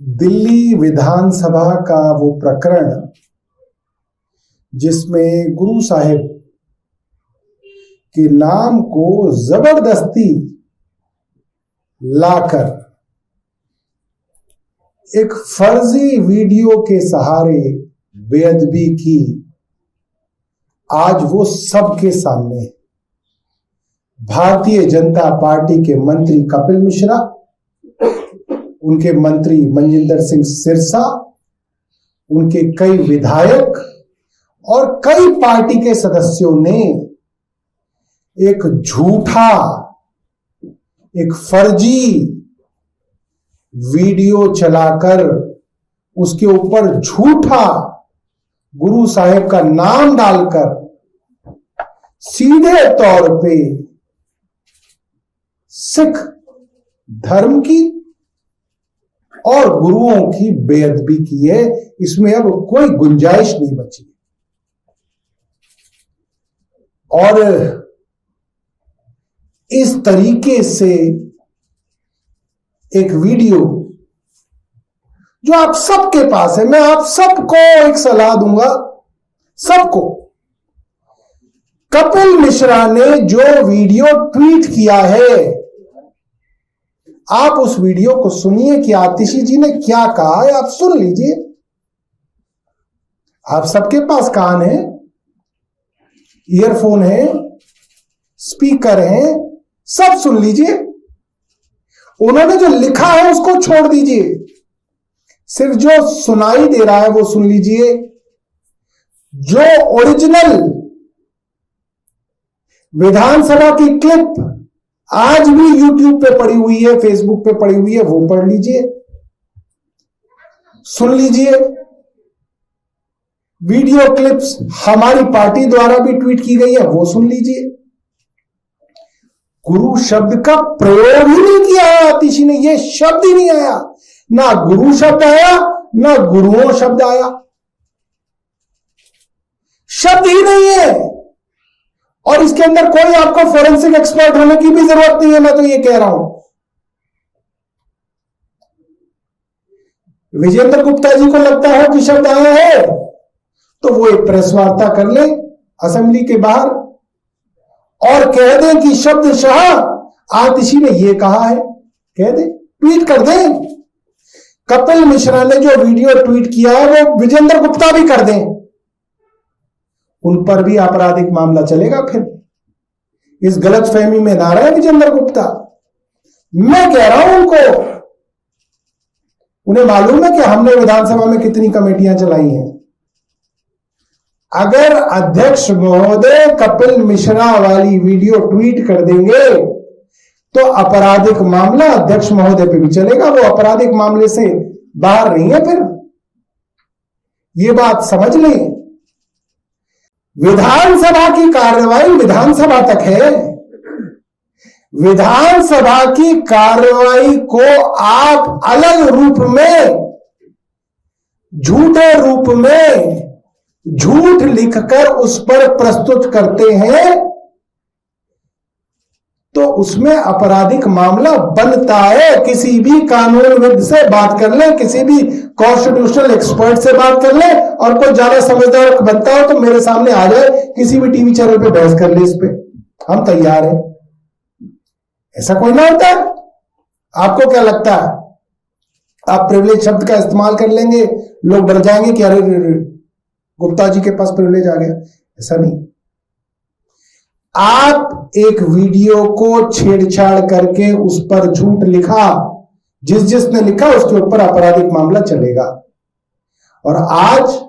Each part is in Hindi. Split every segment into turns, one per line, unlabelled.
दिल्ली विधानसभा का वो प्रकरण जिसमें गुरु साहिब के नाम को जबरदस्ती लाकर एक फर्जी वीडियो के सहारे बेअदबी की, आज वो सबके सामने है। भारतीय जनता पार्टी के मंत्री कपिल मिश्रा, उनके मंत्री मनजिंदर सिंह सिरसा, उनके कई विधायक और कई पार्टी के सदस्यों ने एक झूठा, एक फर्जी वीडियो चलाकर उसके ऊपर झूठा गुरु साहिब का नाम डालकर सीधे तौर पे सिख धर्म की और गुरुओं की बेअदबी की है। इसमें अब कोई गुंजाइश नहीं बची। और इस तरीके से एक वीडियो जो आप सबके पास है, मैं आप सबको एक सलाह दूंगा, सबको, कपिल मिश्रा ने जो वीडियो ट्वीट किया है, आप उस वीडियो को सुनिए कि आतिशी जी ने क्या कहा है। आप सुन लीजिए, आप सबके पास कान है, ईयरफोन है, स्पीकर है, सब सुन लीजिए। उन्होंने जो लिखा है उसको छोड़ दीजिए, सिर्फ जो सुनाई दे रहा है वो सुन लीजिए। जो ओरिजिनल विधानसभा की क्लिप आज भी यूट्यूब पे पड़ी हुई है, फेसबुक पे पड़ी हुई है, वो पढ़ लीजिए, सुन लीजिए। वीडियो क्लिप्स हमारी पार्टी द्वारा भी ट्वीट की गई है, वो सुन लीजिए। गुरु शब्द का प्रयोग ही नहीं किया है आतिशी ने, यह शब्द ही नहीं आया, ना गुरु शब्द आया, ना गुरुओं शब्द आया, शब्द ही नहीं है। और इसके अंदर कोई आपको फोरेंसिक एक्सपर्ट होने की भी जरूरत नहीं है, मैं तो ये कह रहा हूं। विजेंद्र गुप्ता जी को लगता है कि शब्द आया है तो वो एक प्रेस वार्ता कर ले असेंबली के बाहर और कह दें कि शब्दशः आतिशी ने ये कहा है, कह दें, ट्वीट कर दें। कपिल मिश्रा ने जो वीडियो ट्वीट किया है वो विजेंद्र गुप्ता भी कर दें, उन पर भी आपराधिक मामला चलेगा। फिर इस गलतफहमी में ना रहे विजेंद्र गुप्ता। मैं कह रहा हूं उनको, उन्हें मालूम है कि हमने विधानसभा में कितनी कमेटियां चलाई हैं। अगर अध्यक्ष महोदय कपिल मिश्रा वाली वीडियो ट्वीट कर देंगे तो आपराधिक मामला अध्यक्ष महोदय पे भी चलेगा, वो आपराधिक मामले से बाहर नहीं है। फिर ये बात समझ लें, विधानसभा की कार्रवाई विधानसभा तक है। विधानसभा की कार्रवाई को आप अलग रूप में, झूठे रूप में झूठ लिखकर उस पर प्रस्तुत करते हैं तो उसमें आपराधिक मामला बनता है। किसी भी कानूनविद से बात कर लें, किसी भी कॉन्स्टिट्यूशनल एक्सपर्ट से बात कर लें, और कोई ज्यादा समझदार बनता हो तो मेरे सामने आ जाए, किसी भी टीवी चैनल पे बहस कर ले, इस पे हम तैयार हैं। ऐसा कोई ना होता है। आपको क्या लगता है आप प्रिविलेज शब्द का इस्तेमाल कर लेंगे, लोग डर जाएंगे कि अरे गुप्ता जी के पास प्रिविलेज आ गया? ऐसा नहीं। आप एक वीडियो को छेड़छाड़ करके उस पर झूठ लिखा, जिसने लिखा उसके ऊपर आपराधिक मामला चलेगा। और आज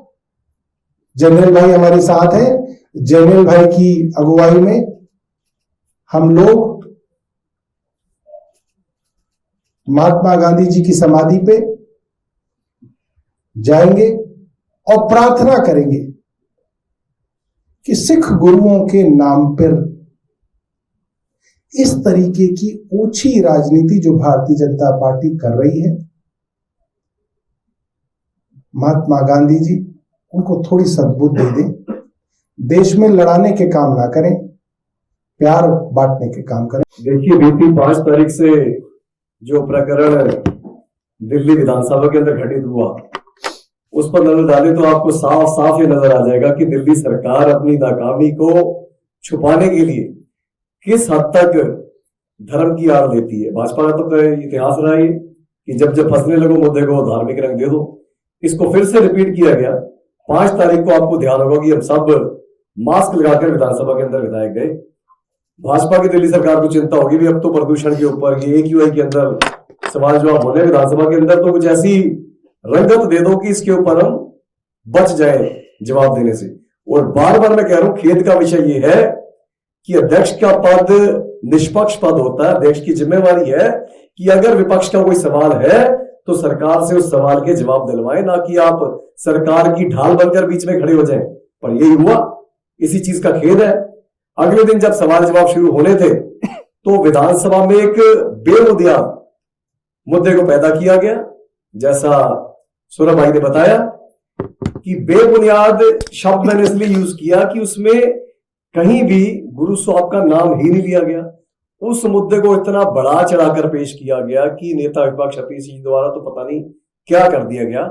जनरल भाई हमारे साथ हैं, जनरल भाई की अगुवाई में हम लोग महात्मा गांधी जी की समाधि पे जाएंगे और प्रार्थना करेंगे कि सिख गुरुओं के नाम पर इस तरीके की ओछी राजनीति जो भारतीय जनता पार्टी कर रही है, महात्मा गांधी जी उनको थोड़ी सद्बुद्धि दे दें, देश में लड़ाने के काम ना करें, प्यार बांटने के काम करें।
देखिए, बीती 5 तारीख से जो प्रकरण दिल्ली विधानसभा के अंदर घटित हुआ, उस पर नजर डालें तो आपको साफ साफ ये नजर आ जाएगा कि दिल्ली सरकार अपनी नाकामी को छुपाने के लिए किस हद तक धर्म की आड़ लेती है। भाजपा का तो इतिहास रहा है कि जब जब फंसने लगो मुद्दे को धार्मिक रंग दे दो। इसको फिर से रिपीट किया गया। 5 तारीख को आपको ध्यान होगा कि हम सब मास्क लगाकर विधानसभा के अंदर विधायक गए। भाजपा की दिल्ली सरकार को चिंता होगी भी अब तो प्रदूषण के ऊपर ये AQI के अंदर सवाल जवाब होने विधानसभा के अंदर, तो कुछ ऐसी रंगत दे दो कि इसके ऊपर हम बच जाए जवाब देने से। और बार बार मैं कह रहा हूं, खेद का विषय ये है कि अध्यक्ष का पद निष्पक्ष पद होता है। अध्यक्ष की जिम्मेवारी है कि अगर विपक्ष का कोई सवाल है तो सरकार से उस सवाल के जवाब दिलवाएं, ना कि आप सरकार की ढाल बनकर बीच में खड़े हो जाएं। पर यही हुआ, इसी चीज का खेद है। अगले दिन जब सवाल जवाब शुरू होने थे तो विधानसभा में एक बेबुनियाद मुद्दे को पैदा किया गया, जैसा सौरभ भाई ने बताया कि बेबुनियाद शब्द मैंने इसलिए यूज किया कि उसमें कहीं भी गुरु साहब का नाम ही नहीं लिया गया। उस मुद्दे को इतना बढ़ा चढ़ाकर पेश किया गया कि नेता विपक्ष सतीश जी द्वारा तो पता नहीं क्या कर दिया गया।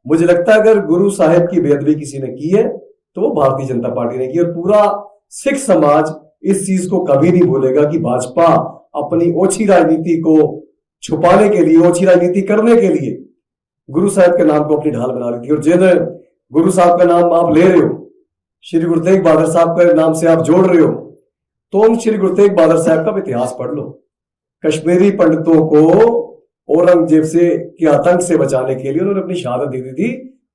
मुझे लगता है अगर गुरु साहिब की बेअदबी किसी ने की है तो वो भारतीय जनता पार्टी ने की, और पूरा सिख समाज इस चीज को कभी नहीं भूलेगा कि भाजपा अपनी ओछी राजनीति को छुपाने के लिए, ओछी राजनीति करने के लिए गुरु साहब के नाम को अपनी ढाल बना ली थी। और जिन गुरु साहब का नाम आप ले रहे हो, श्री गुरु तेग बहादुर साहब के नाम से आप जोड़ रहे हो, तो उन श्री गुरु तेग बहादुर साहब का इतिहास पढ़ लो। कश्मीरी पंडितों को औरंगजेब से के आतंक से बचाने के लिए उन्होंने अपनी शहादत दे दी थी,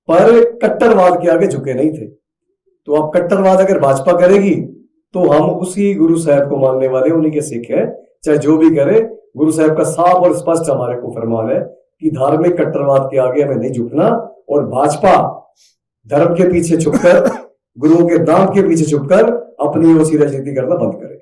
पर कट्टरवाद के आगे झुके नहीं थे। तो अब कट्टरवाद अगर भाजपा करेगी तो हम उसी गुरु साहब को मानने वाले, उन्हीं के सिख है, चाहे जो भी करे। गुरु साहब का साफ और स्पष्ट हमारे को फरमान है कि धार्मिक कट्टरवाद के आगे हमें नहीं झुकना, और भाजपा धर्म के पीछे छुपकर, गुरुओं के नाम के पीछे छुपकर अपनी ओसी राजनीति करना बंद करे।